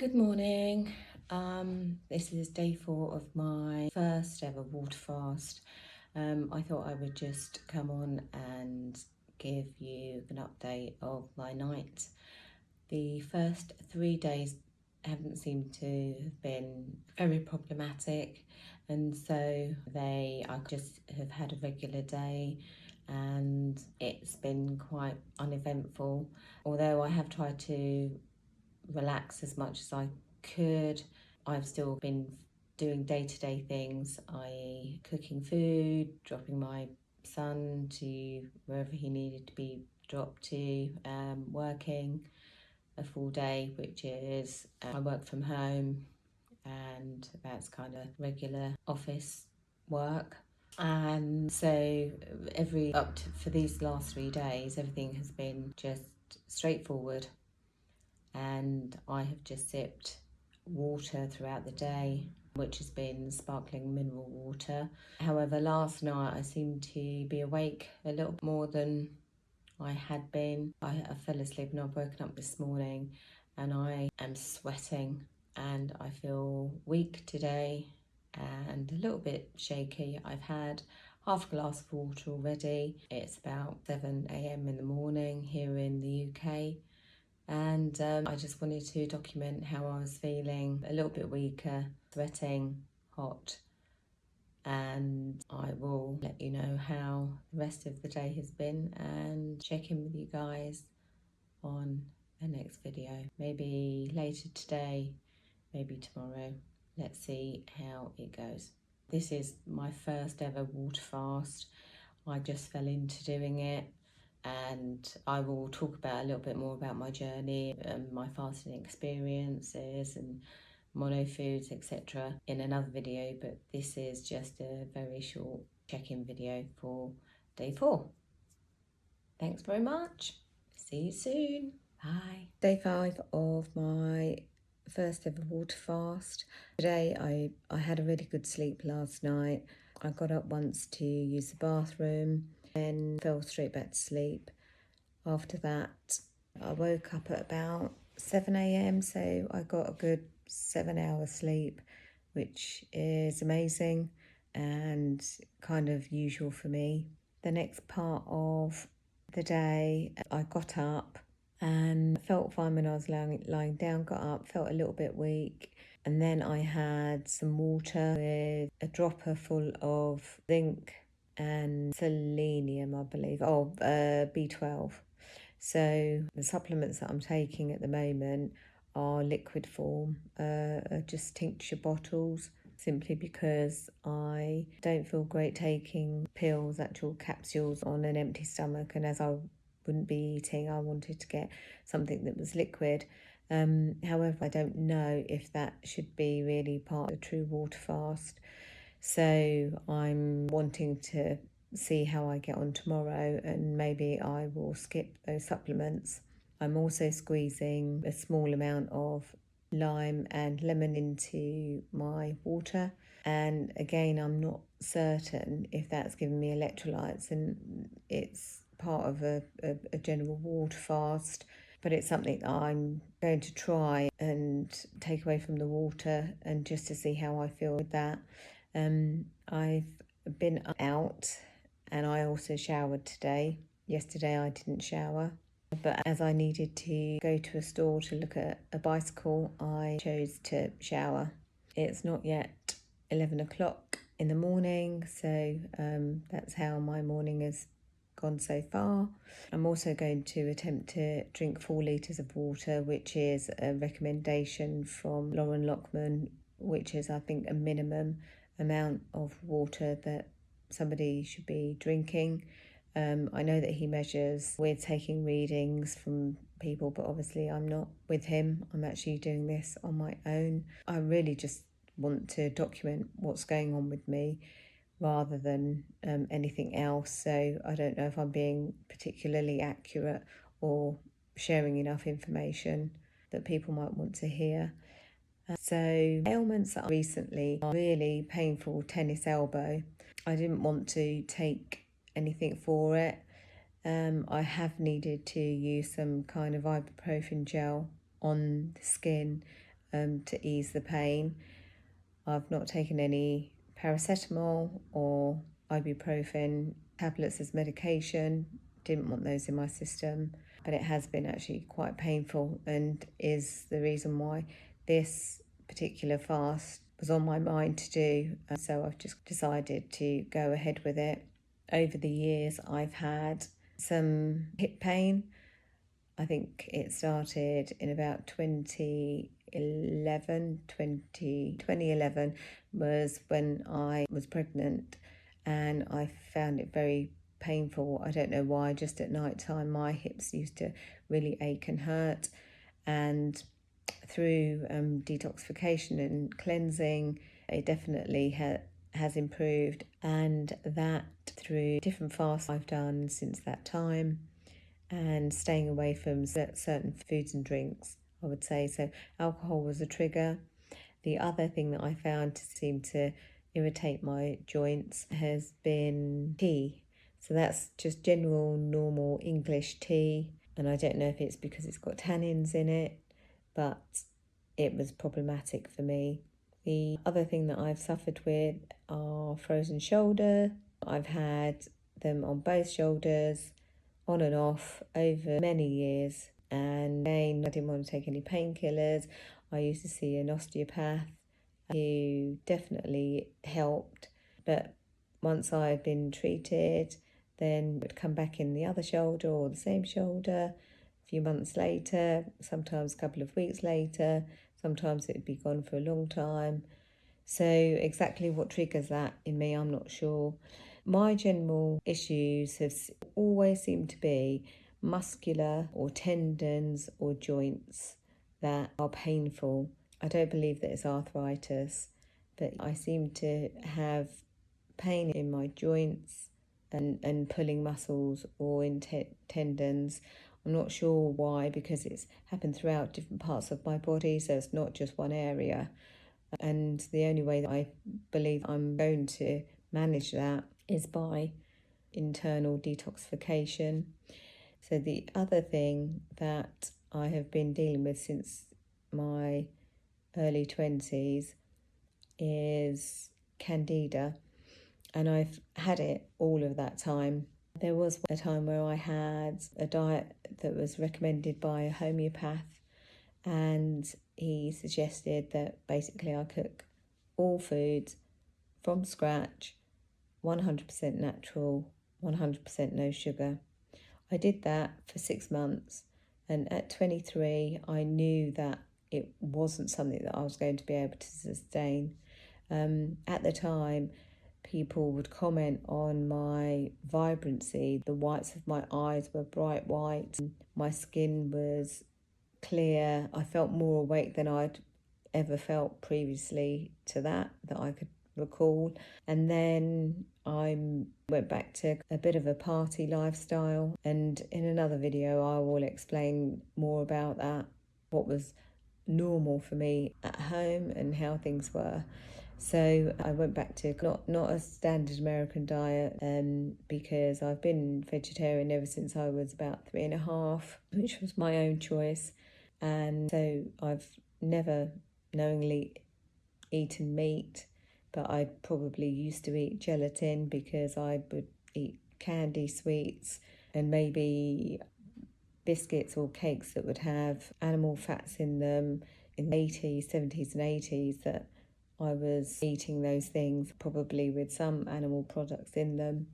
Good morning. This is day 4 of my first ever water fast. I thought I would just come on and give you an update of my night. The first 3 days haven't seemed to have been very problematic, and so I just have had a regular day and it's been quite uneventful. Although I have tried to relax as much as I could, I've still been doing day-to-day things, i.e. cooking food, dropping my son to wherever he needed to be dropped to, working a full day, which is I work from home, and that's kind of regular office work. And so for these last 3 days, everything has been just straightforward, and I have just sipped water throughout the day, which has been sparkling mineral water. However, last night I seemed to be awake a little more than I had been. I fell asleep and I've woken up this morning and I am sweating and I feel weak today and a little bit shaky. I've had half a glass of water already. It's about 7 a.m. in the morning here in the UK. And I just wanted to document how I was feeling, a little bit weaker, sweating, hot, and I will let you know how the rest of the day has been and check in with you guys on the next video. Maybe later today, maybe tomorrow. Let's see how it goes. This is my first ever water fast. I just fell into doing it, and I will talk about a little bit more about my journey and my fasting experiences and mono foods, etc. in another video, but this is just a very short check-in video for day 4. Thanks very much. See you soon. Bye. Day 5 of my first ever water fast. Today I had a really good sleep last night. I got up once to use the bathroom and fell straight back to sleep. After that, I woke up at about 7 a.m, so I got a good 7 hours sleep, which is amazing and kind of usual for me. The next part of the day, I got up and felt fine when I was lying down, got up, felt a little bit weak. And then I had some water with a dropper full of zinc and selenium, I believe, B12. So the supplements that I'm taking at the moment are liquid form, just tincture bottles, simply because I don't feel great taking pills, actual capsules, on an empty stomach. And as I wouldn't be eating, I wanted to get something that was liquid. However, I don't know if that should be really part of a true water fast. So I'm wanting to see how I get on tomorrow, and maybe I will skip those supplements. I'm also squeezing a small amount of lime and lemon into my water, and again I'm not certain if that's giving me electrolytes, and it's part of a general water fast, but it's something that I'm going to try and take away from the water, and just to see how I feel with that. I've been out and I also showered today. Yesterday I didn't shower, but as I needed to go to a store to look at a bicycle, I chose to shower. It's not yet 11 o'clock in the morning, so that's how my morning has gone so far. I'm also going to attempt to drink 4 litres of water, which is a recommendation from Lauren Lockman, which is, I think, a minimum amount of water that somebody should be drinking. I know that he measures with taking readings from people, but obviously I'm not with him. I'm actually doing this on my own. I really just want to document what's going on with me rather than anything else. So I don't know if I'm being particularly accurate or sharing enough information that people might want to hear. So ailments that recently are really painful tennis elbow. I didn't want to take anything for it. I have needed to use some kind of ibuprofen gel on the skin to ease the pain. I've not taken any paracetamol or ibuprofen tablets as medication. Didn't want those in my system, but it has been actually quite painful and is the reason why this particular fast was on my mind to do. So I've just decided to go ahead with it. Over the years, I've had some hip pain. I think it started in about 2011 was when I was pregnant, and I found it very painful. I don't know why, just at night time my hips used to really ache and hurt, and through detoxification and cleansing it definitely has improved, and that through different fasts I've done since that time and staying away from certain foods and drinks, I would say. So alcohol was a trigger. The other thing that I found to seem to irritate my joints has been tea. So that's just general normal English tea, and I don't know if it's because it's got tannins in it, but it was problematic for me. The other thing that I've suffered with are frozen shoulder. I've had them on both shoulders, on and off, over many years. And again, I didn't want to take any painkillers. I used to see an osteopath who definitely helped. But once I had been treated, then it would come back in the other shoulder or the same shoulder a few months later, sometimes a couple of weeks later, sometimes it would be gone for a long time. So exactly what triggers that in me, I'm not sure. My general issues have always seemed to be muscular or tendons or joints that are painful. I don't believe that it's arthritis, but I seem to have pain in my joints and pulling muscles or in tendons. I'm not sure why, because it's happened throughout different parts of my body, so it's not just one area. And the only way that I believe I'm going to manage that is by internal detoxification. So the other thing that I have been dealing with since my early 20s is candida, and I've had it all of that time. There was a time where I had a diet that was recommended by a homeopath, and he suggested that basically I cook all foods from scratch, 100% natural, 100% no sugar. I did that for 6 months, and at 23 I knew that it wasn't something that I was going to be able to sustain. At the time, people would comment on my vibrancy. The whites of my eyes were bright white, my skin was clear. I felt more awake than I'd ever felt previously to that I could recall. And then I went back to a bit of a party lifestyle, and in another video I will explain more about that, what was normal for me at home and how things were. So I went back to not a standard American diet, because I've been vegetarian ever since I was about 3.5, which was my own choice. And so I've never knowingly eaten meat, but I probably used to eat gelatin because I would eat candy, sweets, and maybe biscuits or cakes that would have animal fats in them. In the 80s, 70s and 80s, that I was eating those things, probably with some animal products in them.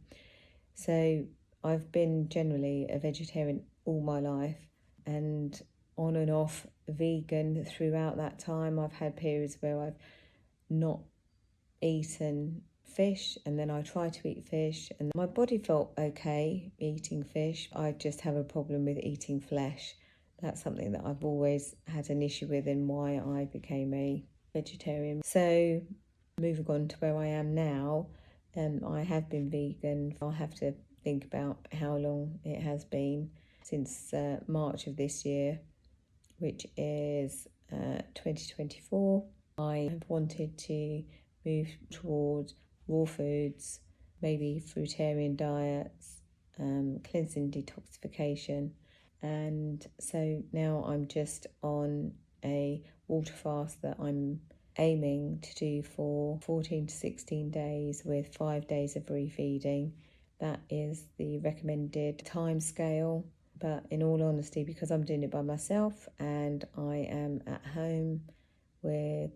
So I've been generally a vegetarian all my life, and on and off vegan throughout that time. I've had periods where I've not eaten fish, and then I tried to eat fish, and my body felt okay eating fish. I just have a problem with eating flesh. That's something that I've always had an issue with, and why I became a vegetarian. So moving on to where I am now, I have been vegan. I'll have to think about how long it has been, since March of this year, which is 2024. I have wanted to move towards raw foods, maybe fruitarian diets, cleansing, detoxification. And so now I'm just on a water fast that I'm aiming to do for 14 to 16 days with 5 days of refeeding. That is the recommended time scale. But in all honesty, because I'm doing it by myself and I am at home with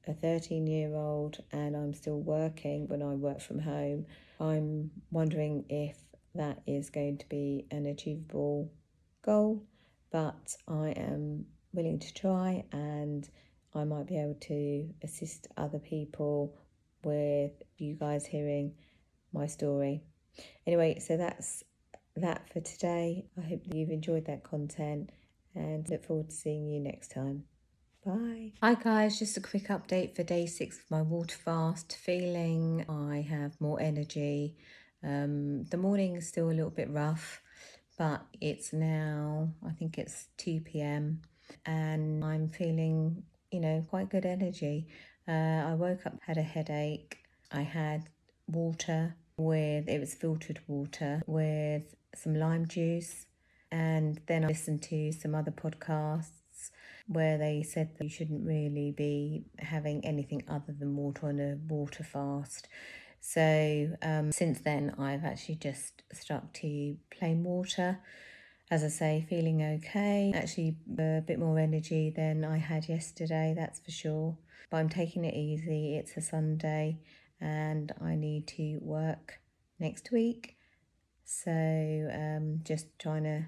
a 13-year-old and I'm still working when I work from home, I'm wondering if that is going to be an achievable goal. But I am willing to try, and I might be able to assist other people with you guys hearing my story. Anyway, so that's that for today. I hope that you've enjoyed that content and look forward to seeing you next time. Bye. Hi guys, just a quick update for day 6 of my water fast. Feeling I have more energy. The morning is still a little bit rough, but it's now, I think it's 2 p.m. and I'm feeling, quite good energy. I woke up, had a headache. I had water it was filtered water with some lime juice, and then I listened to some other podcasts where they said that you shouldn't really be having anything other than water on a water fast. So since then I've actually just stuck to plain water. As I say, feeling okay, actually a bit more energy than I had yesterday, that's for sure. But I'm taking it easy. It's a Sunday and I need to work next week. So just trying to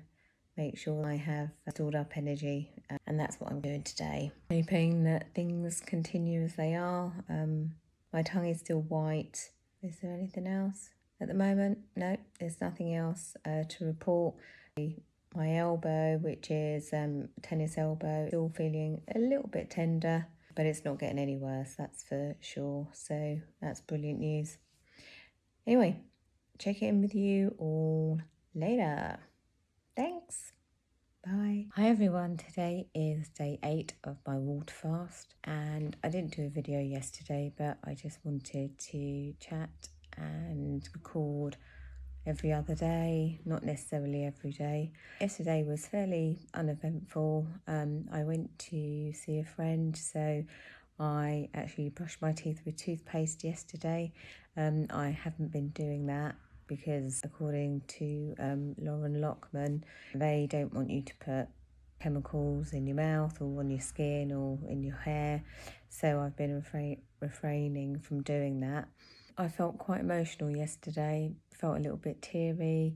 make sure I have stored up energy, and that's what I'm doing today. Hoping that things continue as they are. My tongue is still white. Is there anything else at the moment? No, there's nothing else to report. My elbow, which is tennis elbow, still feeling a little bit tender, but it's not getting any worse, that's for sure. So that's brilliant news. Anyway, check in with you all later. Thanks. Bye. Hi everyone, today is day 8 of my water fast, and I didn't do a video yesterday, but I just wanted to chat and record every other day, not necessarily every day. Yesterday was fairly uneventful. I went to see a friend, so I actually brushed my teeth with toothpaste yesterday. I haven't been doing that because according to Lauren Lockman, they don't want you to put chemicals in your mouth or on your skin or in your hair. So I've been refraining from doing that. I felt quite emotional yesterday, felt a little bit teary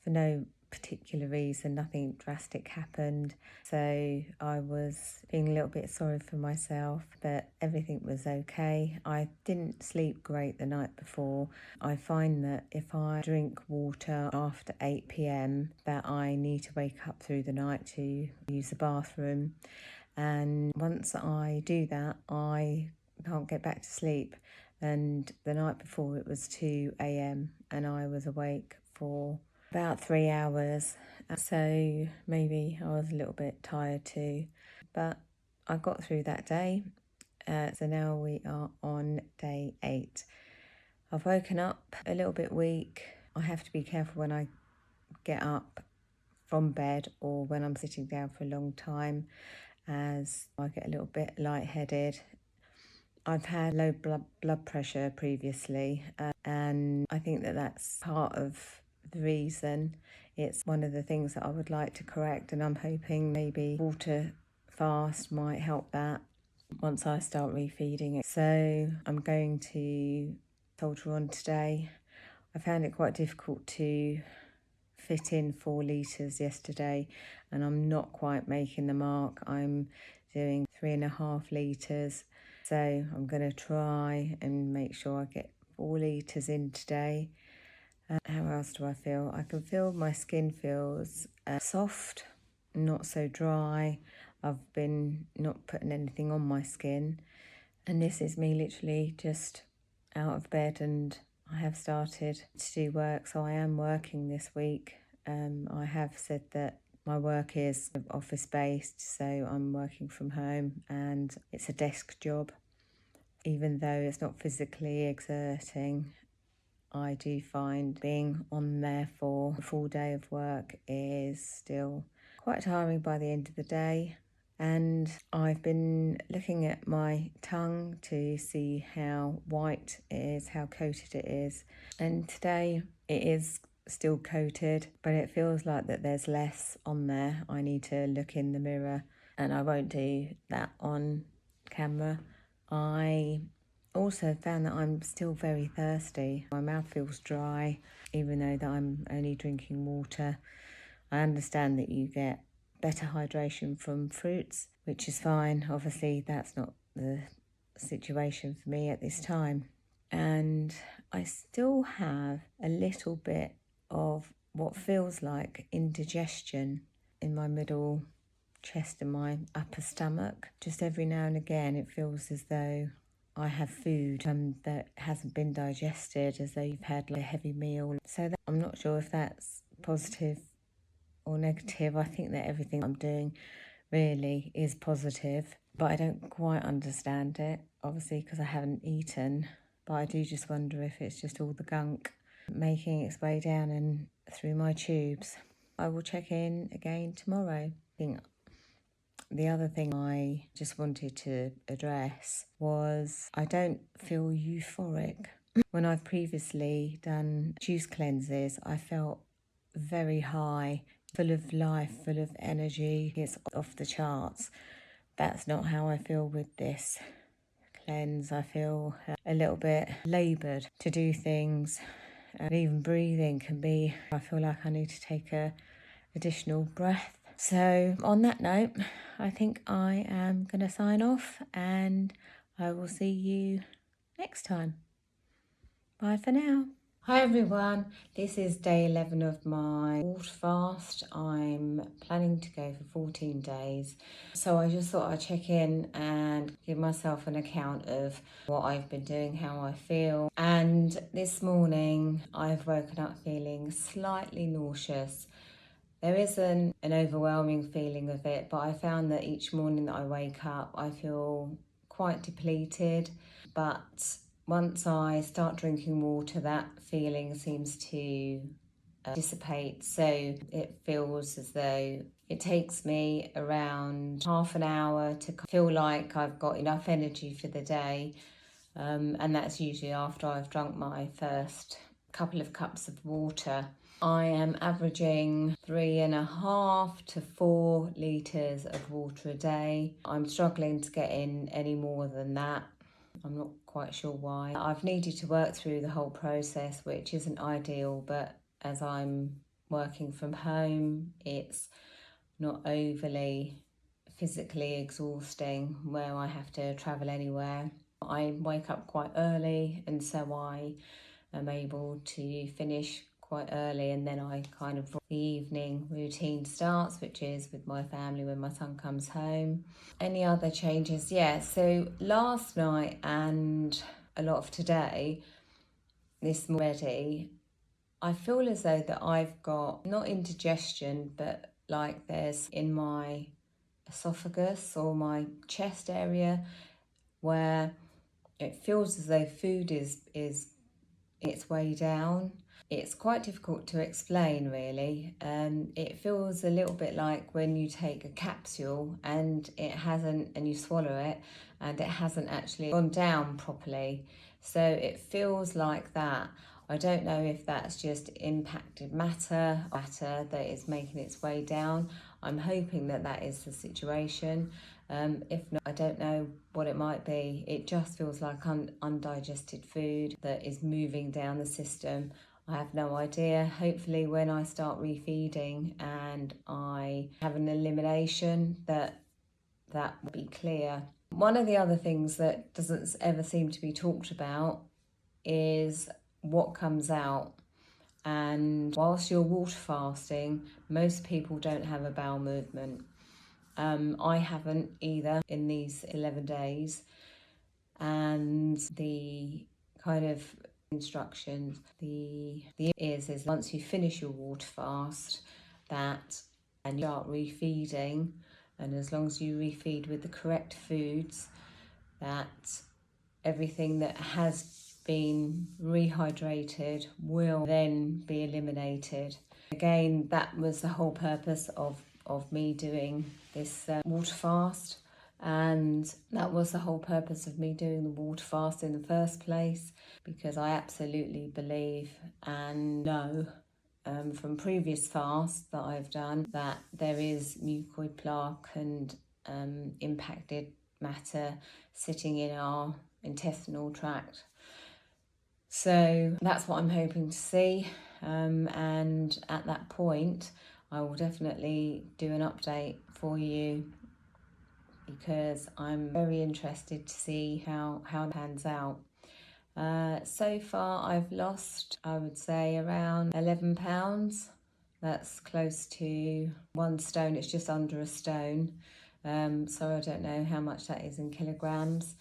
for no particular reason, nothing drastic happened. So I was feeling a little bit sorry for myself, but everything was okay. I didn't sleep great the night before. I find that if I drink water after 8 p.m, that I need to wake up through the night to use the bathroom. And once I do that, I can't get back to sleep. And the night before it was 2 a.m. and I was awake for about 3 hours. So maybe I was a little bit tired too. But I got through that day. So now we are on day 8. I've woken up a little bit weak. I have to be careful when I get up from bed or when I'm sitting down for a long time, as I get a little bit lightheaded. I've had low blood pressure previously, and I think that that's part of the reason. It's one of the things that I would like to correct, and I'm hoping maybe water fast might help that once I start refeeding it. So I'm going to soldier on today. I found it quite difficult to fit in 4 litres yesterday, and I'm not quite making the mark. I'm doing 3.5 litres. So I'm going to try and make sure I get 4 litres in today. How else do I feel? I can feel my skin feels soft, not so dry. I've been not putting anything on my skin. And this is me literally just out of bed, and I have started to do work. So I am working this week. I have said that my work is office based, so I'm working from home and it's a desk job. Even though it's not physically exerting, I do find being on there for a full day of work is still quite tiring by the end of the day. and I've been looking at my tongue to see how white it is, how coated it is, and today it is still coated, but it feels like that there's less on there. I need to look in the mirror, and I won't do that on camera. I also found that I'm still very thirsty. My mouth feels dry, even though that I'm only drinking water. I understand that you get better hydration from fruits, which is fine. Obviously, that's not the situation for me at this time. And I still have a little bit of what feels like indigestion in my middle chest and my upper stomach. Just every now and again, it feels as though I have food that hasn't been digested, as though you've had like a heavy meal. So I'm not sure if that's positive or negative. I think that everything I'm doing really is positive, but I don't quite understand it, obviously, because I haven't eaten. But I do just wonder if it's just all the gunk making its way down and through my tubes. I will check in again tomorrow. The other thing I just wanted to address was I don't feel euphoric. When I've previously done juice cleanses, I felt very high, full of life, full of energy. It's off the charts. That's not how I feel with this cleanse. I feel a little bit laboured to do things, and even breathing can be, I feel like I need to take a additional breath. So on that note, I think I am going to sign off, and I will see you next time. Bye for now. Hi everyone, this is day 11 of my water fast. I'm planning to go for 14 days. So I just thought I'd check in and give myself an account of what I've been doing, how I feel. And this morning I've woken up feeling slightly nauseous. There isn't an overwhelming feeling of it, but I found that each morning that I wake up, I feel quite depleted. But once I start drinking water, that feeling seems to dissipate. So it feels as though it takes me around half an hour to feel like I've got enough energy for the day. And that's usually after I've drunk my first couple of cups of water. I am averaging 3.5 to 4 litres of water a day. I'm struggling to get in any more than that. I'm not quite sure why. I've needed to work through the whole process, which isn't ideal, but as I'm working from home, it's not overly physically exhausting where I have to travel anywhere. I wake up quite early, and so I am able to finish quite early, and then I kind of the evening routine starts, which is with my family when my son comes home. Any other changes? Yeah, so last night and a lot of today, this already, I feel as though that I've got not indigestion, but like there's in my esophagus or my chest area where it feels as though food is its way down. It's quite difficult to explain, really. It feels a little bit like when you take a capsule and you swallow it and it hasn't actually gone down properly. So it feels like that. I don't know if that's just impacted matter that is making its way down. I'm hoping that that is the situation. If not, I don't know what it might be. It just feels like undigested food that is moving down the system. I have no idea. Hopefully when I start refeeding and I have an elimination, that will be clear. One of the other things that doesn't ever seem to be talked about is what comes out. And whilst you're water fasting, most people don't have a bowel movement. I haven't either in these 11 days. And the kind of instructions, the is once you finish your water fast, that and you start refeeding, and as long as you refeed with the correct foods, that everything that has been rehydrated will then be eliminated. Again, that was the whole purpose of of me doing this water fast. And that was the whole purpose of me doing the water fast in the first place, because I absolutely believe and know from previous fasts that I've done that there is mucoid plaque and impacted matter sitting in our intestinal tract. So that's what I'm hoping to see, and at that point I will definitely do an update for you, because I'm very interested to see how it pans out. So far I've lost, I would say, around 11 pounds. That's close to 1 stone. It's just under a stone. So I don't know how much that is in kilograms,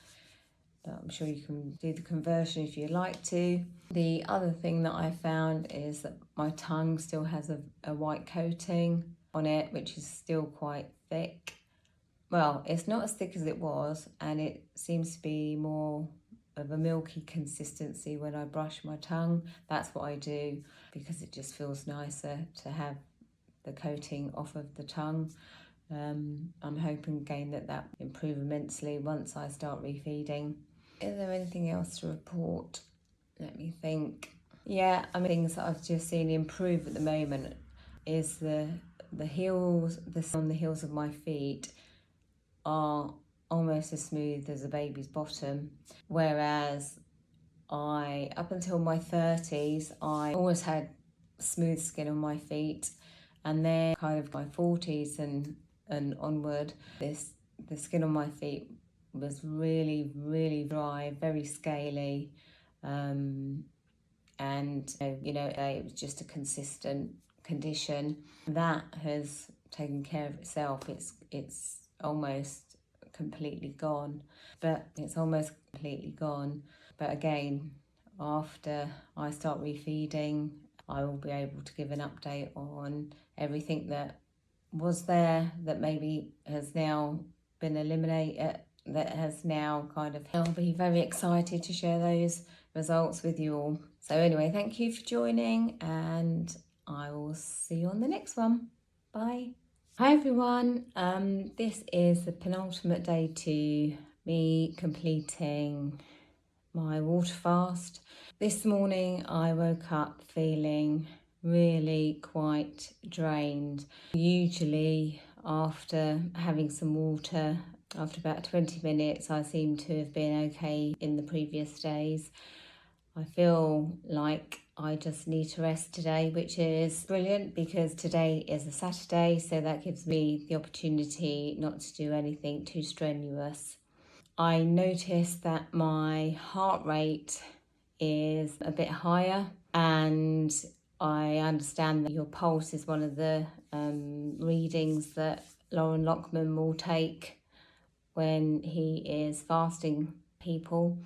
but I'm sure you can do the conversion if you like to. The other thing that I found is that my tongue still has a white coating on it, which is still quite thick. Well, it's not as thick as it was, and it seems to be more of a milky consistency when I brush my tongue. That's what I do, because it just feels nicer to have the coating off of the tongue. I'm hoping again that improve immensely once I start refeeding. Is there anything else to report? Let me think. Yeah, I mean, things that I've just seen improve at the moment is the heels, on the heels of my feet are almost as smooth as a baby's bottom, whereas up until my 30s, I always had smooth skin on my feet, and then kind of my 40s and onward, the skin on my feet was really, really dry, very scaly, and it was just a consistent condition that has taken care of itself. It's almost completely gone, but again, after I start refeeding, I will be able to give an update on everything that was there that maybe has now been eliminated, that has now I'll be very excited to share those results with you all. So anyway, thank you for joining, and I will see you on the next one. Bye. Hi everyone, this is the penultimate day to me completing my water fast. This morning I woke up feeling really quite drained. Usually after having some water, after about 20 minutes, I seem to have been okay in the previous days. I feel like I just need to rest today, which is brilliant because today is a Saturday, so that gives me the opportunity not to do anything too strenuous. I noticed that my heart rate is a bit higher, and I understand that your pulse is one of the readings that Lauren Lockman will take when he is fasting people.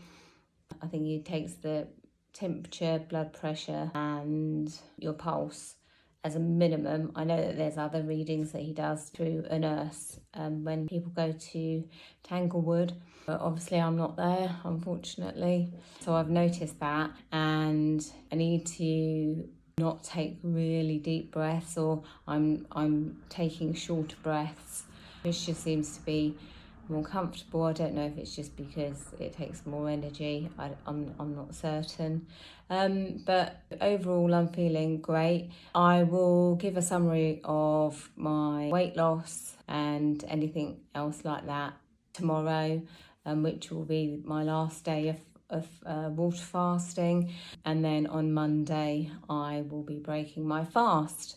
I think he takes the temperature, blood pressure and your pulse as a minimum. I know that there's other readings that he does through a nurse when people go to Tanglewood, but obviously I'm not there, unfortunately. So I've noticed that, and I need to not take really deep breaths, or I'm taking shorter breaths, which just seems to be more comfortable. I don't know if it's just because it takes more energy. I'm not certain. But overall, I'm feeling great. I will give a summary of my weight loss and anything else like that tomorrow, which will be my last day of water fasting. And then on Monday, I will be breaking my fast.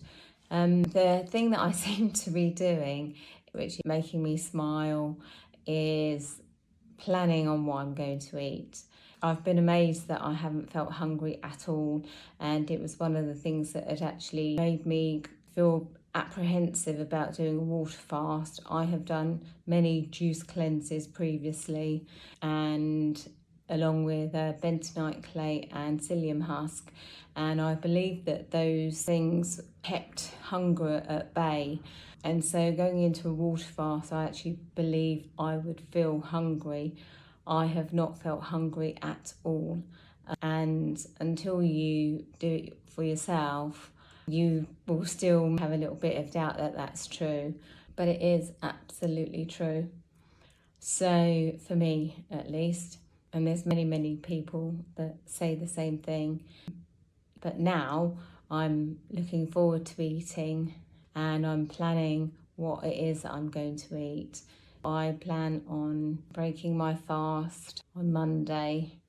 The thing that I seem to be doing, which is making me smile, is planning on what I'm going to eat. I've been amazed that I haven't felt hungry at all, and it was one of the things that had actually made me feel apprehensive about doing a water fast. I have done many juice cleanses previously, and along with bentonite clay and psyllium husk, and I believe that those things kept hunger at bay. And so going into a water fast, I actually believed I would feel hungry. I have not felt hungry at all. And until you do it for yourself, you will still have a little bit of doubt that that's true, but it is absolutely true. So for me, at least, and there's many people that say the same thing, but now I'm looking forward to eating, and I'm planning what it is that I'm going to eat. I plan on breaking my fast on Monday,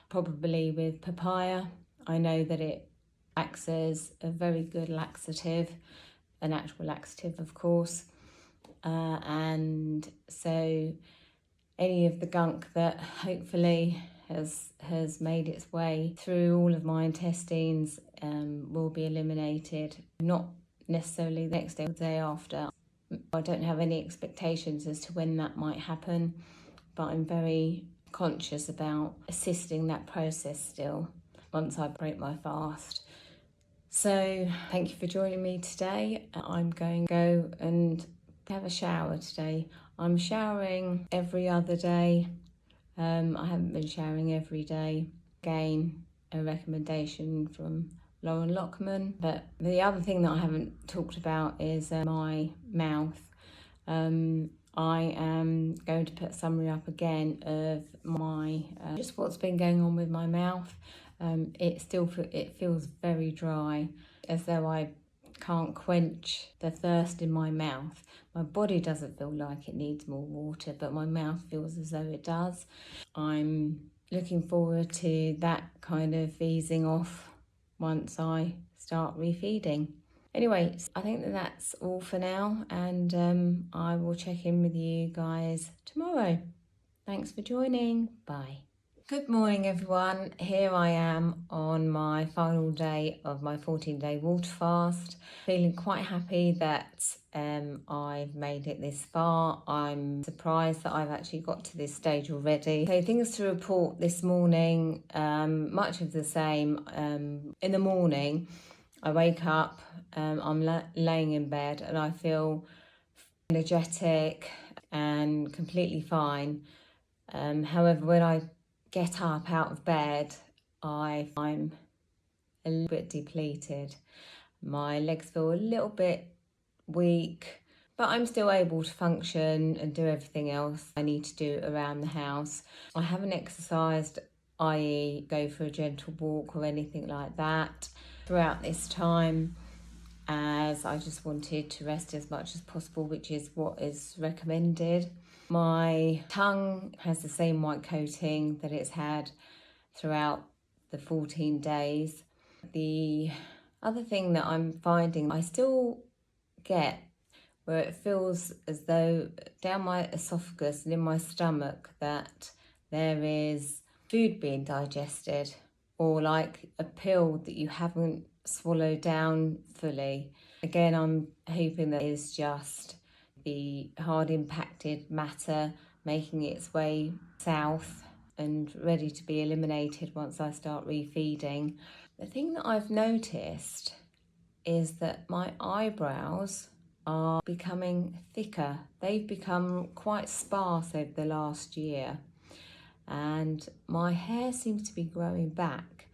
probably with papaya. I know that it acts as a very good laxative, an actual laxative, of course. And so any of the gunk that hopefully has made its way through all of my intestines will be eliminated. Not necessarily the next day or the day after. I don't have any expectations as to when that might happen, but I'm very conscious about assisting that process still once I break my fast. So thank you for joining me today. I'm going to go and have a shower today. I'm showering every other day. I haven't been showering every day. Again, a recommendation from Lauren Lockman. But the other thing that I haven't talked about is my mouth. I am going to put a summary up again of my just what's been going on with my mouth. It feels very dry, as though I can't quench the thirst in my mouth. My body doesn't feel like it needs more water, but my mouth feels as though it does. I'm looking forward to that kind of easing off once I start refeeding. Anyway, I think that's all for now, and I will check in with you guys tomorrow. Thanks for joining. Bye. Good morning, everyone. Here I am on my final day of my 14-day water fast. Feeling quite happy that I've made it this far. I'm surprised that I've actually got to this stage already. So things to report this morning, much of the same. In the morning, I wake up, I'm laying in bed and I feel energetic and completely fine. However, when I get up out of bed, I'm a little bit depleted. My legs feel a little bit weak, but I'm still able to function and do everything else I need to do around the house. I haven't exercised, i.e. go for a gentle walk or anything like that throughout this time, as I just wanted to rest as much as possible, which is what is recommended. My tongue has the same white coating that it's had throughout the 14 days. The other thing that I'm finding, I still get where it feels as though down my esophagus and in my stomach that there is food being digested, or like a pill that you haven't swallowed down fully. Again, I'm hoping that is just the hard impacted matter making its way south and ready to be eliminated once I start refeeding. The thing that I've noticed is that my eyebrows are becoming thicker. They've become quite sparse over the last year, and my hair seems to be growing back.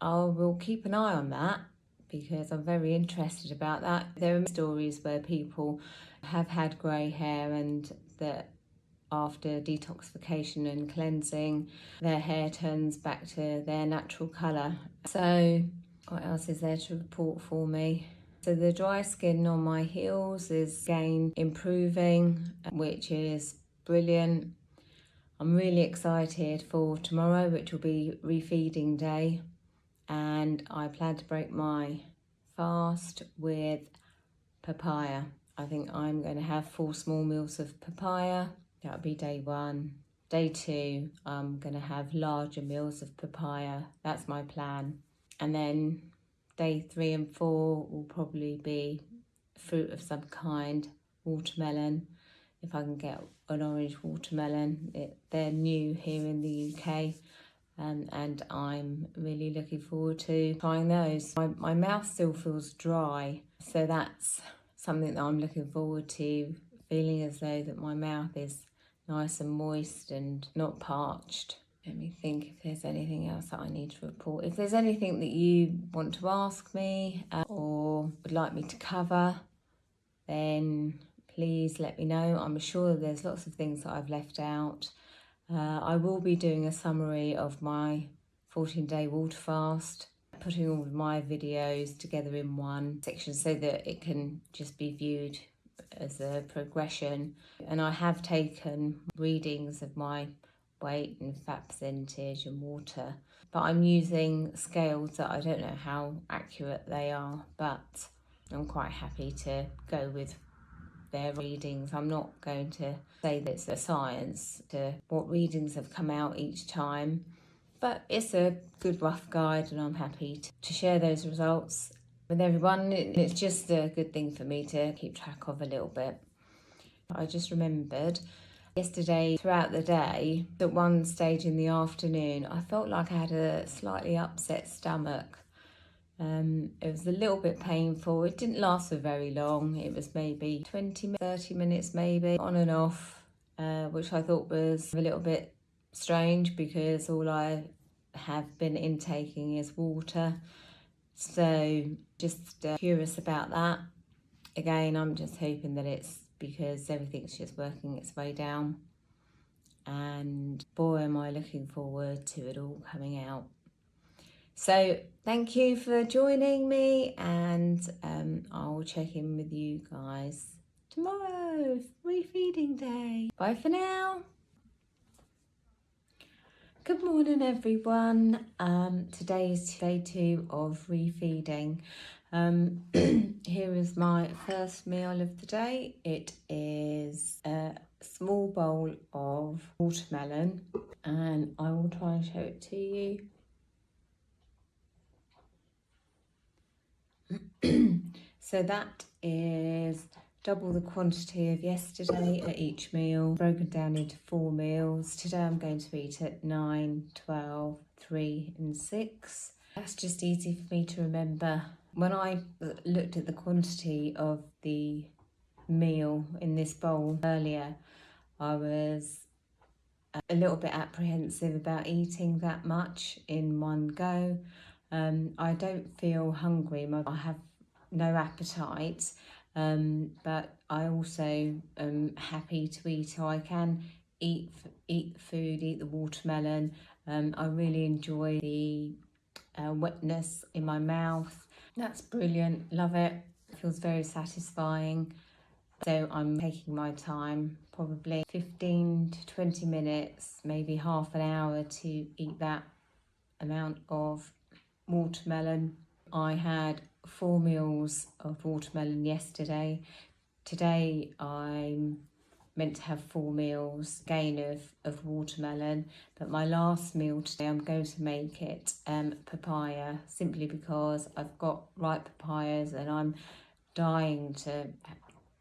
I will keep an eye on that because I'm very interested about that. There are stories where people have had grey hair and that after detoxification and cleansing, their hair turns back to their natural colour. So what else is there to report for me? So the dry skin on my heels is again improving, which is brilliant. I'm really excited for tomorrow, which will be refeeding day, and I plan to break my fast with papaya. I think I'm going to have 4 small meals of papaya. That'll be day 1. Day 2, I'm going to have larger meals of papaya. That's my plan. And then day 3 and 4 will probably be fruit of some kind, watermelon, if I can get an orange watermelon. They're new here in the UK, and I'm really looking forward to trying those. My mouth still feels dry, so that's something that I'm looking forward to, feeling as though that my mouth is nice and moist and not parched. Let me think if there's anything else that I need to report. If there's anything that you want to ask me or would like me to cover, then please let me know. I'm sure there's lots of things that I've left out. I will be doing a summary of my 14-day water fast, putting all of my videos together in one section so that it can just be viewed as a progression. And I have taken readings of my weight and fat percentage and water, but I'm using scales that I don't know how accurate they are, but I'm quite happy to go with their readings. I'm not going to say that it's a science to what readings have come out each time, but it's a good rough guide, and I'm happy to share those results with everyone. It's just a good thing for me to keep track of a little bit. I just remembered yesterday throughout the day, at one stage in the afternoon, I felt like I had a slightly upset stomach. It was a little bit painful. It didn't last for very long. It was maybe 30 minutes maybe, on and off, which I thought was a little bit strange because all I have been intaking is water. So just curious about that. Again, I'm just hoping that it's because everything's just working its way down. And boy, am I looking forward to it all coming out. So thank you for joining me, and I'll check in with you guys tomorrow, refeeding day. Bye for now. Good morning, everyone. Today is day 2 of refeeding. Here is my first meal of the day. It is a small bowl of watermelon, and I will try and show it to you. So that is double the quantity of yesterday at each meal, broken down into 4 meals. Today I'm going to eat at 9, 12, 3 and 6. That's just easy for me to remember. When I looked at the quantity of the meal in this bowl earlier, I was a little bit apprehensive about eating that much in one go. I don't feel hungry. I have no appetite, but I also am happy to eat, so I can eat the food, eat the watermelon. I really enjoy the wetness in my mouth. That's brilliant, love it. It feels very satisfying. So I'm taking my time, probably 15 to 20 minutes, maybe half an hour to eat that amount of watermelon. I had 4 meals of watermelon yesterday. Today I'm meant to have 4 meals again of watermelon, but my last meal today I'm going to make it papaya, simply because I've got ripe papayas and I'm dying to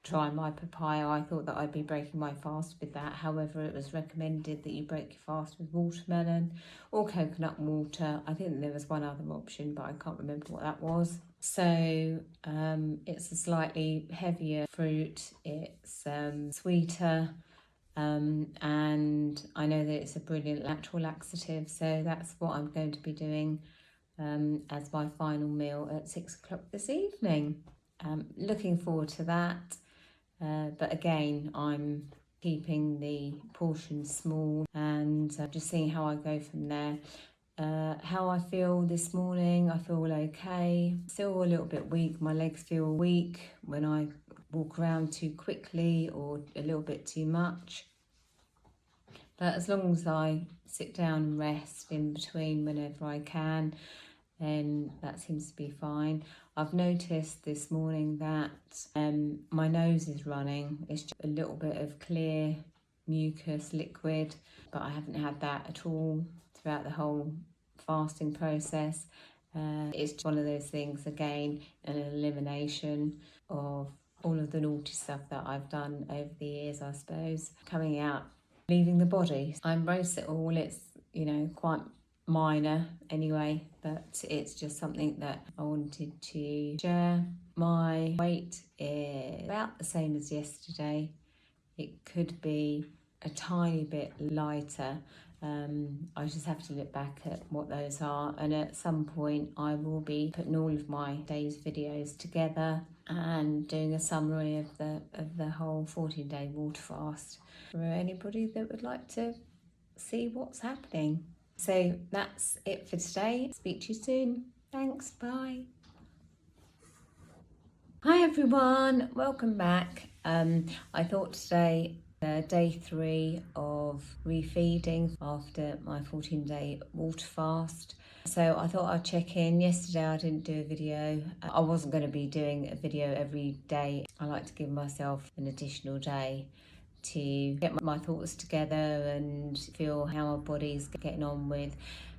try my papaya. I thought that I'd be breaking my fast with that. However, it was recommended that you break your fast with watermelon or coconut water. I think there was one other option, but I can't remember what that was. So it's a slightly heavier fruit. It's sweeter, and I know that it's a brilliant natural laxative. So that's what I'm going to be doing as my final meal at 6 o'clock this evening. Looking forward to that. But again, I'm keeping the portions small and just seeing how I go from there. How I feel this morning, I feel okay. Still a little bit weak. My legs feel weak when I walk around too quickly or a little bit too much. But as long as I sit down and rest in between whenever I can, then that seems to be fine. I've noticed this morning that my nose is running. It's just a little bit of clear mucus liquid, but I haven't had that at all throughout the whole fasting process. It's just one of those things, again, an elimination of all of the naughty stuff that I've done over the years, I suppose, coming out, leaving the body. I embrace it all. It's, quite minor anyway, but it's just something that I wanted to share. My weight is about the same as yesterday. It could be a tiny bit lighter, I just have to look back at what those are, and at some point I will be putting all of my day's videos together and doing a summary of the whole 14-day water fast for anybody that would like to see what's happening. So that's it for today. Speak to you soon. Thanks, bye. Hi everyone, welcome back. I thought today, day 3 of refeeding after my 14-day water fast. So I thought I'd check in. Yesterday I didn't do a video. I wasn't going to be doing a video every day. I like to give myself an additional day to get my thoughts together and feel how my body's getting on with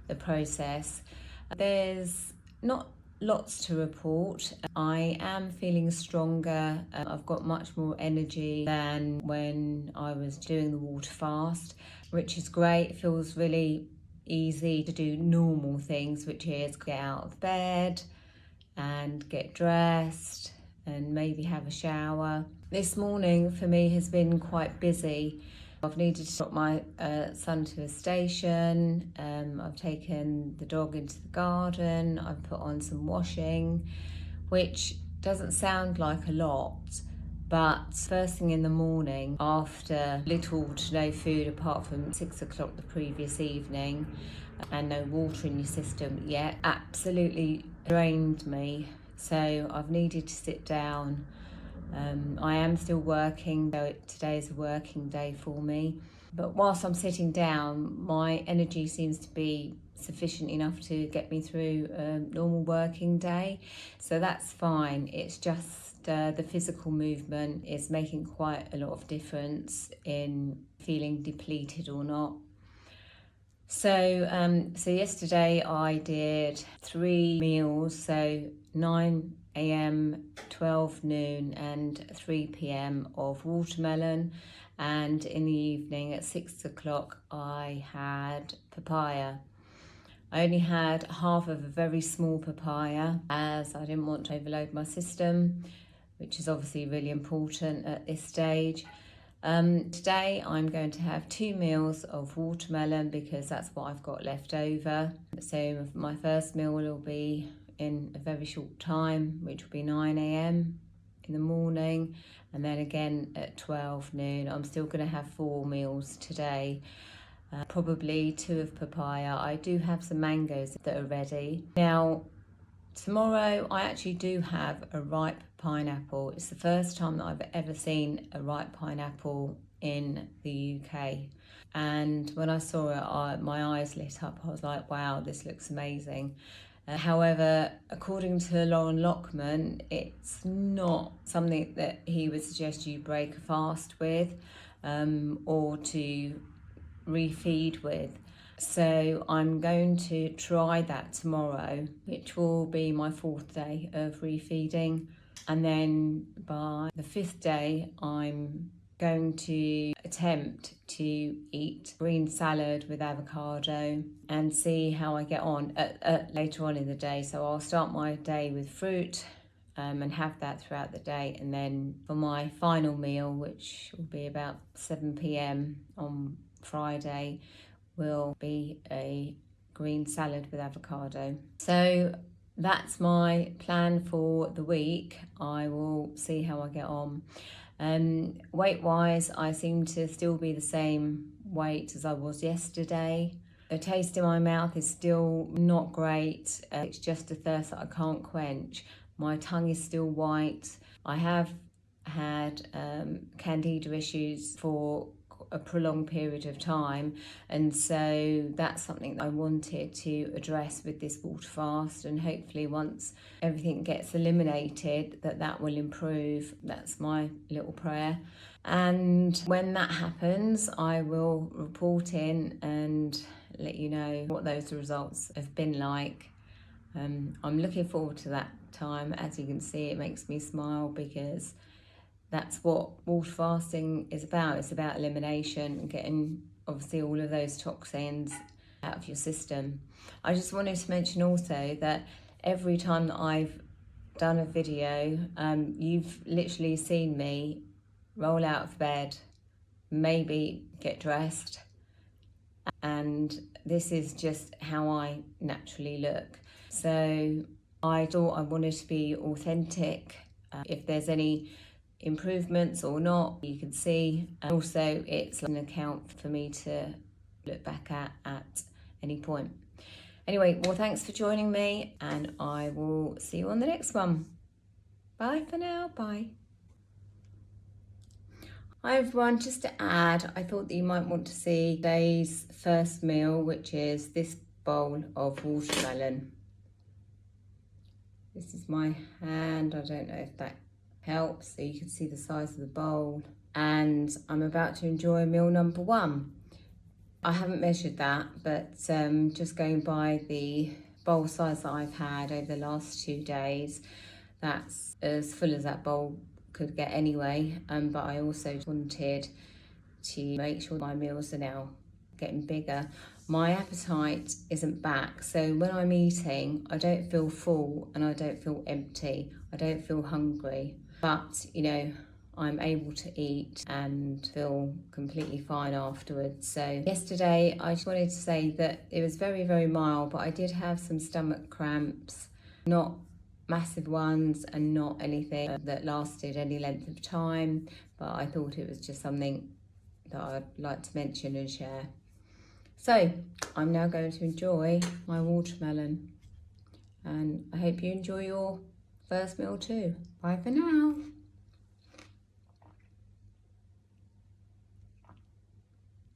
the process. There's not lots to report. I am feeling stronger. I've got much more energy than when I was doing the water fast, which is great. It feels really easy to do normal things, which is get out of bed and get dressed and maybe have a shower. This morning for me has been quite busy. I've needed to drop my son to a station. I've taken the dog into the garden. I've put on some washing, which doesn't sound like a lot, but first thing in the morning, after little to no food apart from 6 o'clock the previous evening and no water in your system yet, absolutely drained me. So I've needed to sit down. I am still working, so today is a working day for me. But whilst I'm sitting down, my energy seems to be sufficient enough to get me through a normal working day. So that's fine. It's just the physical movement is making quite a lot of difference in feeling depleted or not. So yesterday I did 3 meals, so 9 a.m, 12 noon and 3 p.m. of watermelon, and in the evening at 6 o'clock I had papaya. I only had half of a very small papaya as I didn't want to overload my system, which is obviously really important at this stage. Today I'm going to have 2 meals of watermelon because that's what I've got left over. So my first meal will be in a very short time, which will be 9 a.m. in the morning, and then again at 12 noon. I'm still going to have 4 meals today, probably 2 of papaya. I do have some mangoes that are ready. Now, tomorrow I actually do have a ripe pineapple. It's the first time that I've ever seen a ripe pineapple in the UK. And when I saw it, my eyes lit up. I was like, wow, this looks amazing. However, according to Lauren Lockman, it's not something that he would suggest you break a fast with or to refeed with. So I'm going to try that tomorrow, which will be my 4th day of refeeding. And then by the 5th day, I'm going to attempt to eat green salad with avocado and see how I get on later on in the day. So I'll start my day with fruit and have that throughout the day. And then for my final meal, which will be about 7 p.m. on Friday, will be a green salad with avocado. So that's my plan for the week. I will see how I get on. Weight wise, I seem to still be the same weight as I was yesterday. The taste in my mouth is still not great. It's just a thirst that I can't quench. My tongue is still white. I have had candida issues for a prolonged period of time, and so that's something that I wanted to address with this water fast, and hopefully once everything gets eliminated that will improve. That's my little prayer, and when that happens I will report in and let you know what those results have been like. I'm looking forward to that time. As you can see, it makes me smile because that's what water fasting is about. It's about elimination and getting obviously all of those toxins out of your system. I just wanted to mention also that every time that I've done a video, you've literally seen me roll out of bed, maybe get dressed and this is just how I naturally look. So I thought I wanted to be authentic. If there's any improvements or not, you can see. And also it's an account for me to look back at any point. Anyway, well, thanks for joining me, and I will see you on the next one. Bye for now. Bye. Hi everyone, just to add, I thought that you might want to see today's first meal, which is this bowl of watermelon. This is my hand. I don't know if that helps, so you can see the size of the bowl. And I'm about to enjoy meal number one. I haven't measured that, but just going by the bowl size that I've had over the last 2 days, that's as full as that bowl could get anyway. But I also wanted to make sure my meals are now getting bigger. My appetite isn't back, so when I'm eating, I don't feel full and I don't feel empty. I don't feel hungry, but you know, I'm able to eat and feel completely fine afterwards. So yesterday, I just wanted to say that it was very, very mild, but I did have some stomach cramps, not massive ones and not anything that lasted any length of time, but I thought it was just something that I'd like to mention and share. So I'm now going to enjoy my watermelon, and I hope you enjoy your first meal too. Bye for now.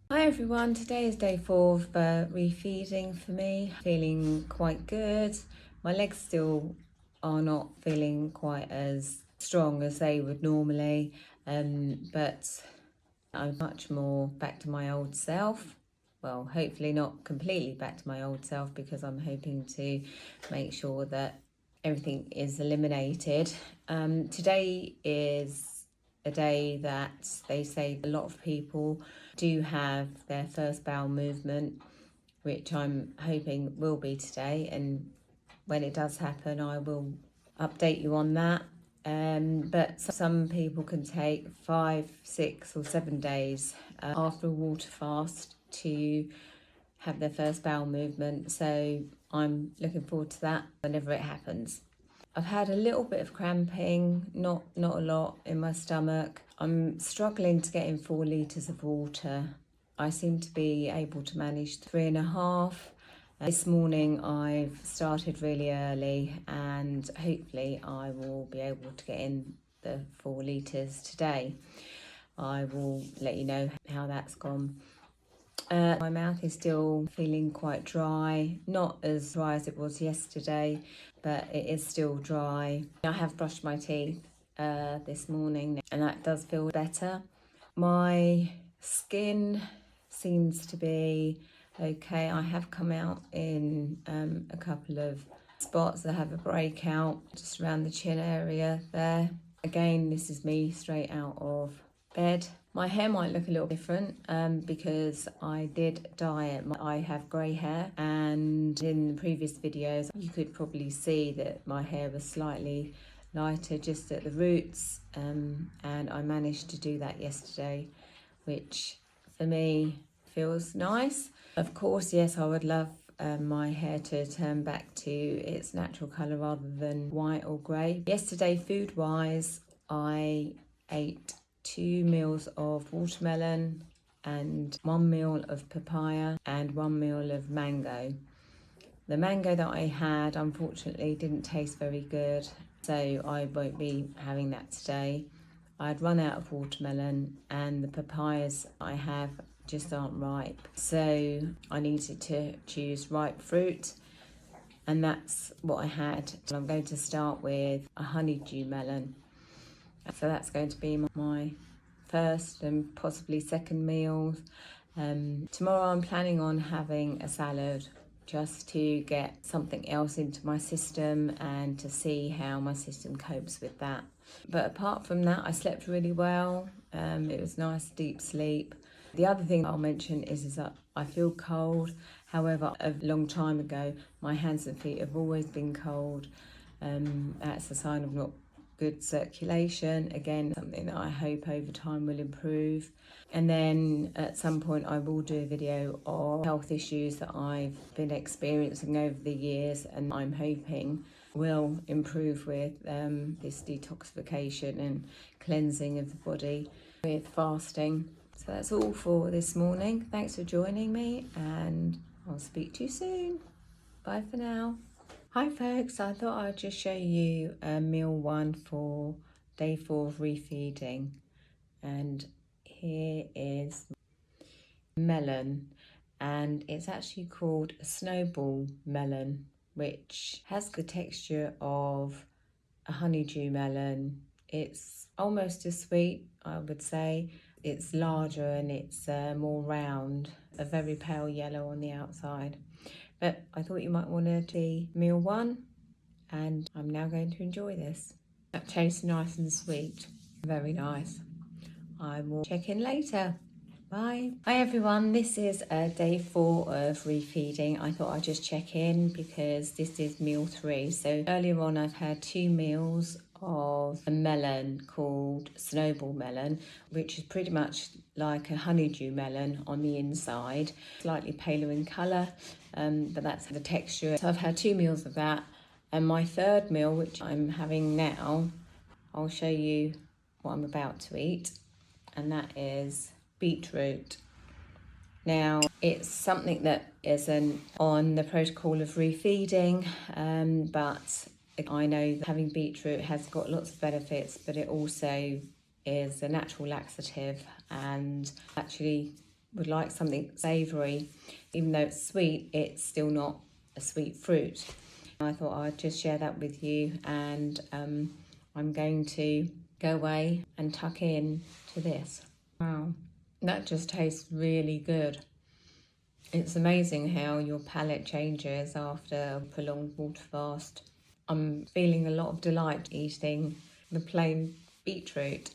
Hi everyone, today is day 4 of refeeding for me. Feeling quite good. My legs still are not feeling quite as strong as they would normally, but I'm much more back to my old self. Well, hopefully not completely back to my old self, because I'm hoping to make sure that everything is eliminated. Today is a day that they say a lot of people do have their first bowel movement, which I'm hoping will be today, and when it does happen I will update you on that. But some people can take 5, 6 or 7 days after a water fast to have their first bowel movement, so I'm looking forward to that whenever it happens. I've had a little bit of cramping, not a lot in my stomach. I'm struggling to get in 4 litres of water. I seem to be able to manage 3.5. This morning I've started really early, and hopefully I will be able to get in the 4 litres today. I will let you know how that's gone. My mouth is still feeling quite dry, not as dry as it was yesterday, but it is still dry. I have brushed my teeth this morning, and that does feel better. My skin seems to be okay. I have come out in a couple of spots. I have a breakout just around the chin area there. Again, this is me straight out of bed. My hair might look a little different because I did dye it. I have grey hair, and in the previous videos you could probably see that my hair was slightly lighter just at the roots, and I managed to do that yesterday, which for me feels nice. Of course, yes, I would love my hair to turn back to its natural colour rather than white or grey. Yesterday, food-wise, I ate 2 meals of watermelon and 1 meal of papaya and 1 meal of mango. The mango that I had unfortunately didn't taste very good, so I won't be having that today. I'd run out of watermelon, and the papayas I have just aren't ripe, so I needed to choose ripe fruit, and that's what I had. I'm going to start with a honeydew melon. So that's going to be my first and possibly second meal. Tomorrow I'm planning on having a salad, just to get something else into my system and to see how my system copes with that. But apart from that, I slept really well. It was nice deep sleep. The other thing I'll mention is that I feel cold. However, a long time ago, my hands and feet have always been cold. That's a sign of not good circulation. Again, something that I hope over time will improve. And then at some point I will do a video of health issues that I've been experiencing over the years and I'm hoping will improve with this detoxification and cleansing of the body with fasting. So that's all for this morning. Thanks for joining me and I'll speak to you soon. Bye for now. Hi folks, I thought I'd just show you meal 1 for day 4 of refeeding. And here is melon, and it's actually called a snowball melon, which has the texture of a honeydew melon. It's almost as sweet, I would say. It's larger and it's more round, a very pale yellow on the outside. But I thought you might want to do meal 1, and I'm now going to enjoy this. That tastes nice and sweet, very nice. I will check in later. Bye. Hi everyone, this is day 4 of refeeding. I thought I'd just check in because this is meal 3. So earlier on I've had 2 meals of a melon called snowball melon, which is pretty much like a honeydew melon on the inside, slightly paler in colour, but that's the texture. So I've had 2 meals of that, and my third meal, which I'm having now, I'll show you what I'm about to eat, and that is beetroot. Now, it's something that isn't on the protocol of refeeding, but I know that having beetroot has got lots of benefits, but it also is a natural laxative, and actually would like something savoury. Even though it's sweet, it's still not a sweet fruit. I thought I'd just share that with you, and I'm going to go away and tuck in to this. Wow, that just tastes really good. It's amazing how your palate changes after a prolonged water fast. I'm feeling a lot of delight eating the plain beetroot.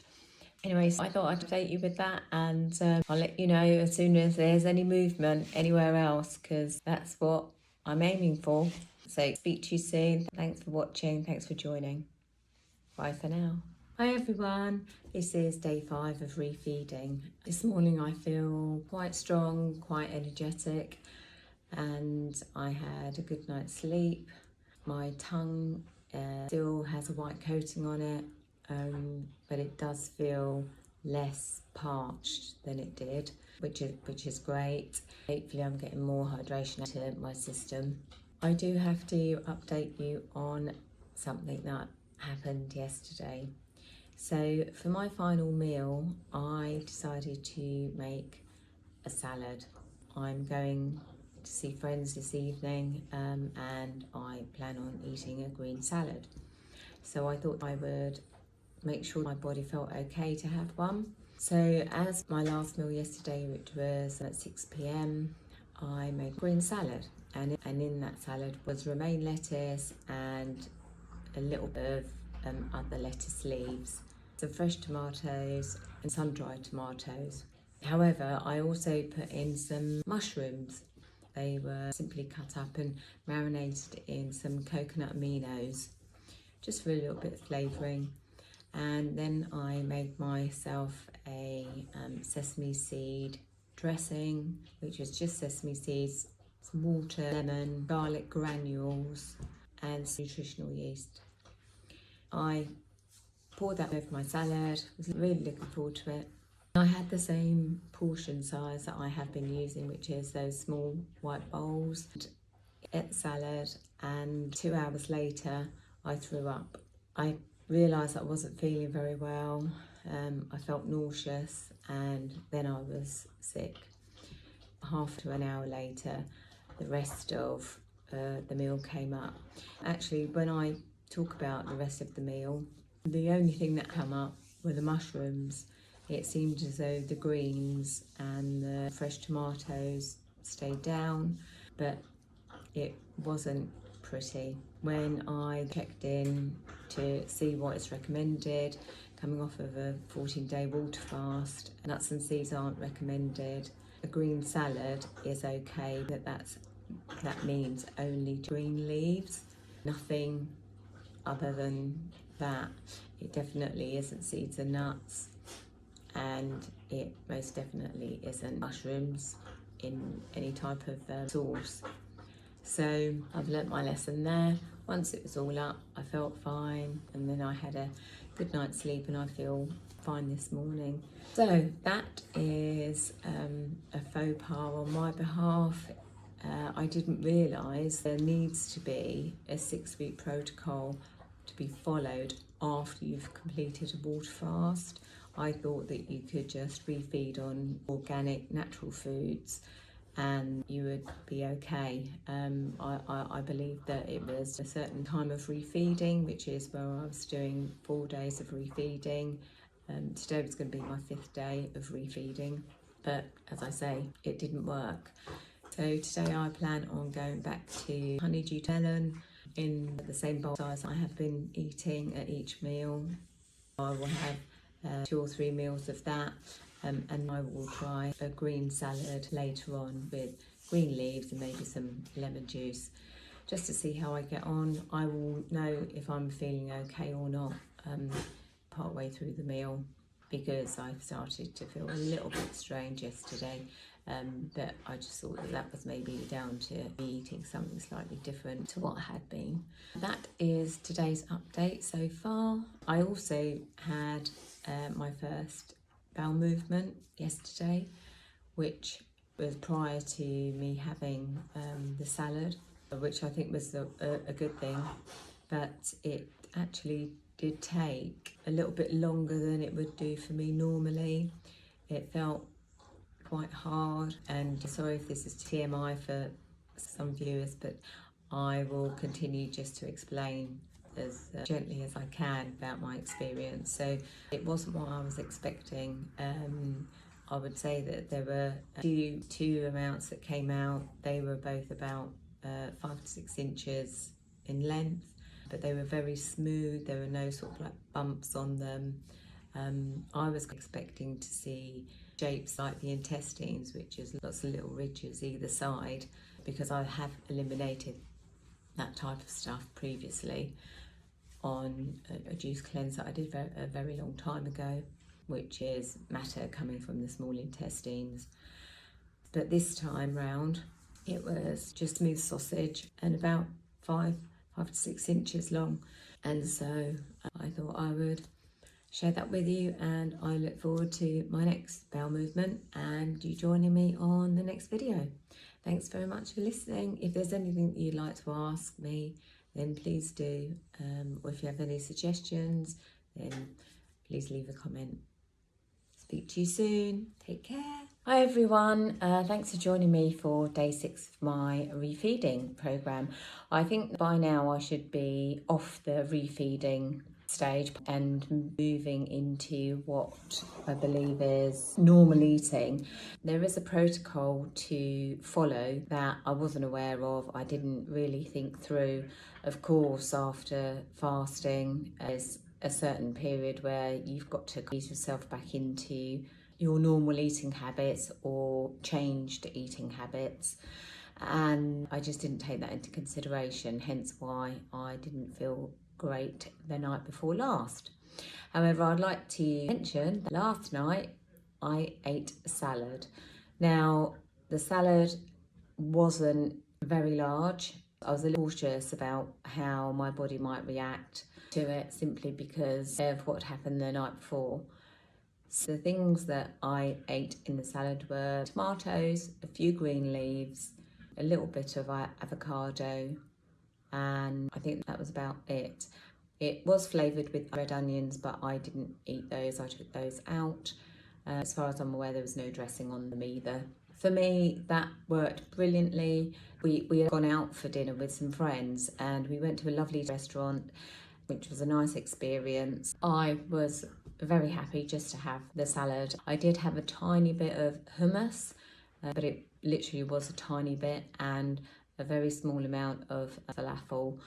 Anyway, so I thought I'd update you with that, and I'll let you know as soon as there's any movement anywhere else, because that's what I'm aiming for. So speak to you soon. Thanks for watching. Thanks for joining. Bye for now. Hi everyone, this is day 5 of refeeding. This morning I feel quite strong, quite energetic, and I had a good night's sleep. My tongue still has a white coating on it, but it does feel less parched than it did, which is great. Hopefully I'm getting more hydration into my system. I do have to update you on something that happened yesterday. So for my final meal, I decided to make a salad. I'm going to see friends this evening, and I plan on eating a green salad. So I thought I would make sure my body felt okay to have one. So as my last meal yesterday, which was at 6 p.m, I made green salad, and in that salad was romaine lettuce and a little bit of other lettuce leaves, some fresh tomatoes and sun-dried tomatoes. However, I also put in some mushrooms. They were simply cut up and marinated in some coconut aminos, just for a little bit of flavouring. And then I made myself a sesame seed dressing, which was just sesame seeds, some water, lemon, garlic granules, and some nutritional yeast. I poured that over my salad, was really looking forward to it. I had the same portion size that I have been using, which is those small white bowls. I ate the salad, and 2 hours later I threw up. I realised I wasn't feeling very well. I felt nauseous, and then I was sick. Half to an hour later, the rest of the meal came up. Actually, when I talk about the rest of the meal, the only thing that came up were the mushrooms. It seemed as though the greens and the fresh tomatoes stayed down, but it wasn't pretty. When I checked in to see what is recommended, coming off of a 14-day water fast, nuts and seeds aren't recommended. A green salad is okay, but that means only green leaves, nothing other than that it definitely isn't seeds and nuts, and it most definitely isn't mushrooms in any type of sauce. So I've learnt my lesson there. Once it was all up, I felt fine, and then I had a good night's sleep and I feel fine this morning. So that is a faux pas on my behalf. I didn't realise there needs to be a 6-week protocol to be followed after you've completed a water fast. I thought that you could just refeed on organic, natural foods and you would be okay. I believe that it was a certain time of refeeding, which is where I was doing 4 days of refeeding. Today was going to be my 5th day of refeeding, but as I say, it didn't work. So today I plan on going back to honeydew melon in the same bowl size I have been eating at each meal. I will have 2 or 3 meals of that, and I will try a green salad later on with green leaves and maybe some lemon juice, just to see how I get on. I will know if I'm feeling okay or not part way through the meal, because I started to feel a little bit strange yesterday, but I just thought that that was maybe down to me eating something slightly different to what I had been. That is today's update so far. I also had my first bowel movement yesterday, which was prior to me having the salad, which I think was a good thing, but it actually did take a little bit longer than it would do for me normally. It felt quite hard, and sorry if this is TMI for some viewers, but I will continue just to explain as gently as I can about my experience. So it wasn't what I was expecting. I would say that there were two amounts that came out. They were both about 5 to 6 inches in length, but they were very smooth. There were no sort of like bumps on them. I was expecting to see shapes like the intestines, which is lots of little ridges either side, because I have eliminated that type of stuff previously on a juice cleanse that I did a very long time ago, which is matter coming from the small intestines. But this time round, it was just smooth sausage and about 5 to 6 inches long. And so I thought I would share that with you, and I look forward to my next bowel movement and you joining me on the next video. Thanks very much for listening. If there's anything that you'd like to ask me, then please do. Or if you have any suggestions, then please leave a comment. Speak to you soon. Take care. Hi everyone, thanks for joining me for day 6 of my refeeding program. I think by now I should be off the refeeding stage and moving into what I believe is normal eating. There is a protocol to follow that I wasn't aware of. I didn't really think through. Of course, after fasting, there's a certain period where you've got to ease yourself back into your normal eating habits or changed eating habits, and I just didn't take that into consideration, hence why I didn't feel great the night before last. However, I'd like to mention that last night I ate a salad. Now, the salad wasn't very large. I was a little cautious about how my body might react to it, simply because of what happened the night before. So the things that I ate in the salad were tomatoes, a few green leaves, a little bit of avocado, and I think that was about it. It was flavoured with red onions, but I didn't eat those. I took those out. As far as I'm aware, there was no dressing on them either. For me, that worked brilliantly. We had gone out for dinner with some friends and we went to a lovely restaurant, which was a nice experience. I was very happy just to have the salad. I did have a tiny bit of hummus, but it literally was a tiny bit, and a very small amount of falafel.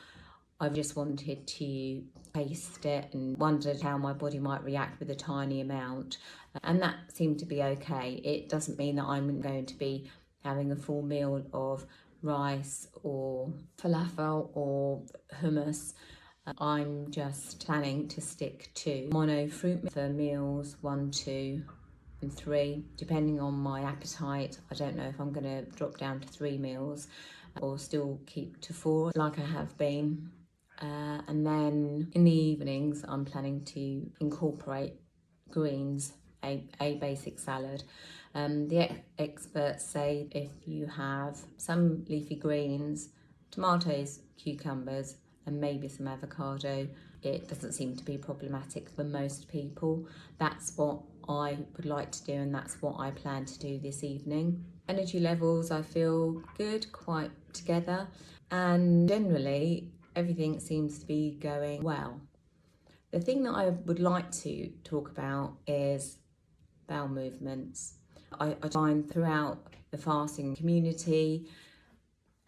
I just wanted to taste it and wondered how my body might react with a tiny amount, and that seemed to be okay. It doesn't mean that I'm going to be having a full meal of rice or falafel or hummus. I'm just planning to stick to mono fruit for meals 1, 2 and 3, depending on my appetite. I don't know if I'm going to drop down to 3 meals or still keep to 4 like I have been. And then in the evenings I'm planning to incorporate greens, a basic salad. The experts say if you have some leafy greens, tomatoes, cucumbers and maybe some avocado, it doesn't seem to be problematic for most people. That's what I would like to do, and that's what I plan to do this evening. Energy levels, I feel good, quite together, and generally everything seems to be going well. The thing that I would like to talk about is bowel movements. I find throughout the fasting community,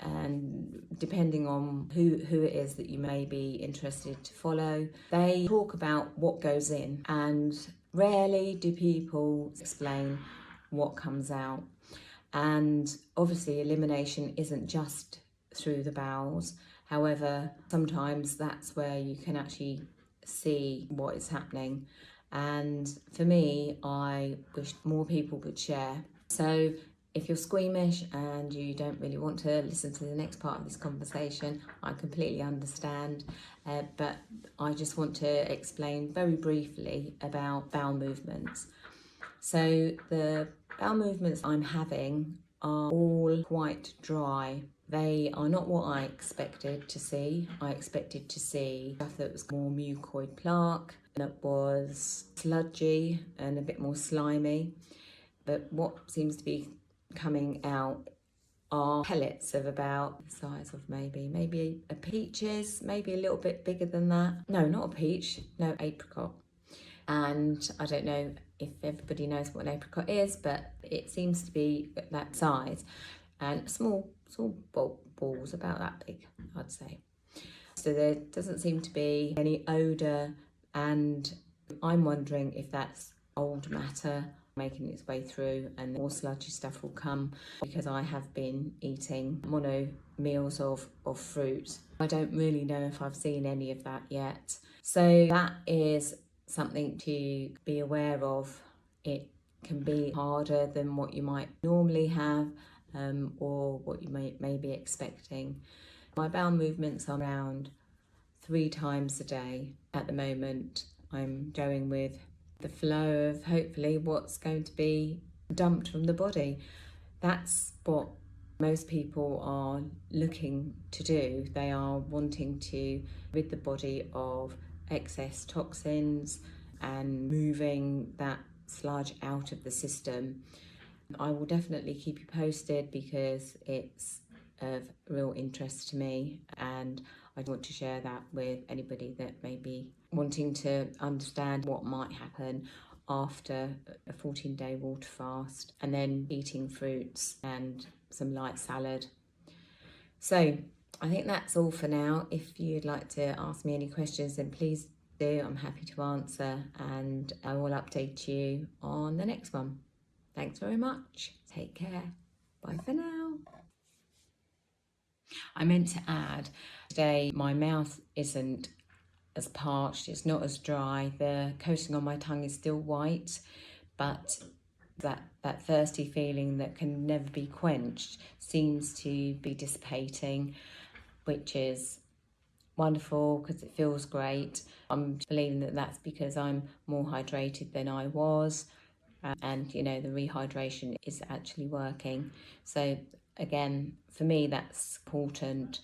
and depending on who it is that you may be interested to follow, they talk about what goes in, and rarely do people explain what comes out. And obviously elimination isn't just through the bowels. However, sometimes that's where you can actually see what is happening. And for me, I wish more people would share. So if you're squeamish and you don't really want to listen to the next part of this conversation, I completely understand. But I just want to explain very briefly about bowel movements. So the bowel movements I'm having are all quite dry. They are not what I expected to see. I expected to see stuff that was more mucoid plaque, that was sludgy and a bit more slimy. But what seems to be coming out are pellets of about the size of maybe a peaches, maybe a little bit bigger than that. No, not a peach, no, apricot. And I don't know if everybody knows what an apricot is, but it seems to be that size, and small balls about that big, I'd say. So there doesn't seem to be any odour, and I'm wondering if that's old matter making its way through, and more sludgy stuff will come because I have been eating mono meals of fruit. I don't really know if I've seen any of that yet. So that is something to be aware of. It can be harder than what you might normally have, or what you may be expecting. My bowel movements are around 3 times a day at the moment. I'm going with the flow of hopefully what's going to be dumped from the body. That's what most people are looking to do. They are wanting to rid the body of excess toxins and moving that sludge out of the system. I will definitely keep you posted because it's of real interest to me, and I want to share that with anybody that may be wanting to understand what might happen after a 14-day water fast and then eating fruits and some light salad. So I think that's all for now. If you'd like to ask me any questions, then please do. I'm happy to answer, and I will update you on the next one. Thanks very much. Take care. Bye for now. I meant to add, today my mouth isn't as parched, it's not as dry. The coating on my tongue is still white, but that thirsty feeling that can never be quenched seems to be dissipating, which is wonderful because it feels great. I'm believing that that's because I'm more hydrated than I was, and you know, the rehydration is actually working. So again, for me that's important.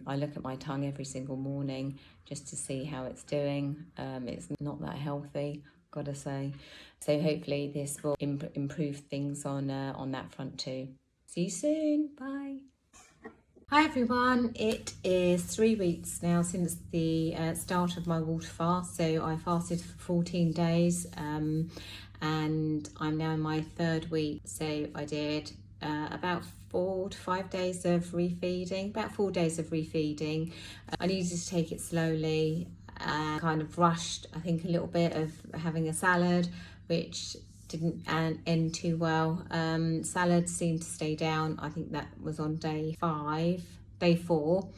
I look at my tongue every single morning just to see how it's doing. It's not that healthy, gotta say. So hopefully this will improve things on that front too. See you soon. Bye. Hi everyone, it is 3 weeks now since the start of my water fast. So I fasted for 14 days, and I'm now in my 3rd week. So I did about 4 to 5 days of refeeding, about 4 days of refeeding. I needed to take it slowly, kind of rushed, I think, a little bit of having a salad, which didn't end too well. Salad seemed to stay down. I think that was on day 5, day 4.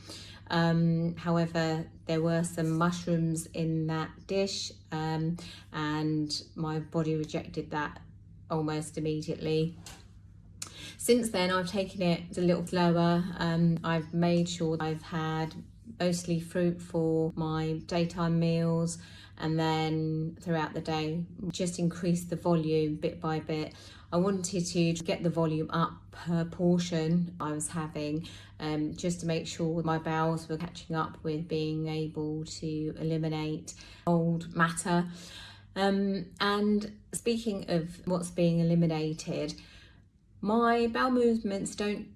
However, there were some mushrooms in that dish, and my body rejected that almost immediately. Since then, I've taken it a little slower. I've made sure I've had mostly fruit for my daytime meals, and then throughout the day just increase the volume bit by bit. I wanted to get the volume up per portion I was having, just to make sure my bowels were catching up with being able to eliminate old matter. And speaking of what's being eliminated, my bowel movements don't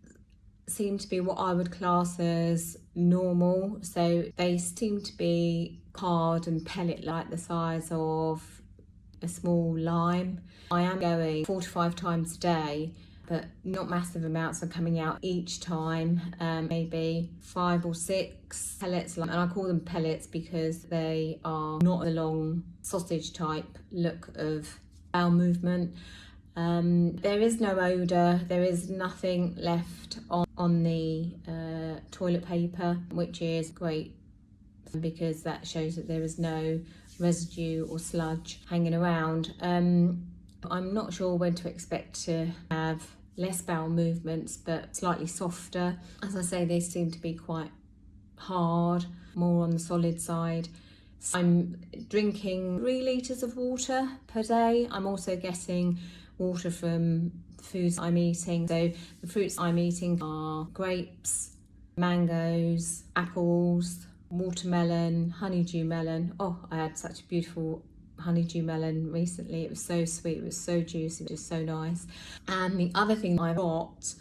seem to be what I would class as normal. So they seem to be hard and pellet-like, the size of a small lime. I am going 4 to 5 times a day, but not massive amounts are coming out each time. Maybe 5 or 6 pellets, and I call them pellets because they are not a long sausage type look of bowel movement. There is no odour, there is nothing left on the toilet paper, which is great because that shows that there is no residue or sludge hanging around. I'm not sure when to expect to have less bowel movements, but slightly softer. As I say, they seem to be quite hard, more on the solid side. I'm drinking 3 litres of water per day. I'm also getting water from foods I'm eating. So the fruits I'm eating are grapes, mangoes, apples, watermelon, honeydew melon. Oh, I had such a beautiful honeydew melon recently. It was so sweet, it was so juicy, it was so nice. And the other thing I got,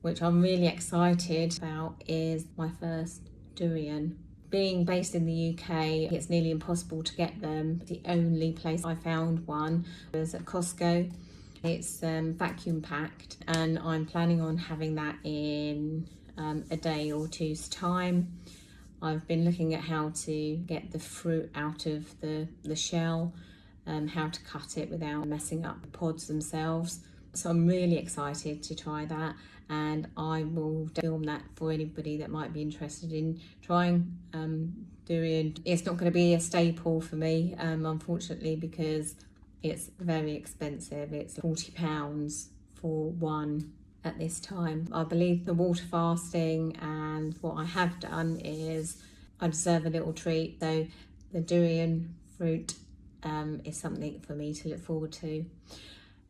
which I'm really excited about, is my first durian. Being based in the UK, it's nearly impossible to get them. The only place I found one was at Costco. It's vacuum packed, and I'm planning on having that in a day or 2's time. I've been looking at how to get the fruit out of the shell, how to cut it without messing up the pods themselves. So I'm really excited to try that, and I will film that for anybody that might be interested in trying durian. It's not going to be a staple for me, unfortunately, because it's very expensive. It's £40 for one at this time. I believe the water fasting, and what I have done is I deserve a little treat. So the durian fruit is something for me to look forward to.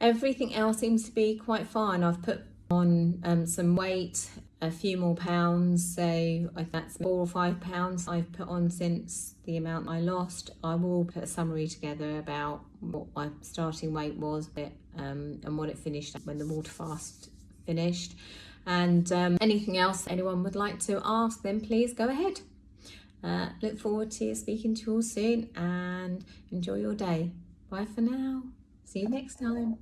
Everything else seems to be quite fine. I've put on some weight, a few more pounds, so that's 4 or 5 pounds I've put on since the amount I lost. I will put a summary together about what my starting weight was and what it finished when the water fast finished. And anything else anyone would like to ask, then please go ahead. Look forward to speaking to you all soon, and enjoy your day. Bye for now. See you next time.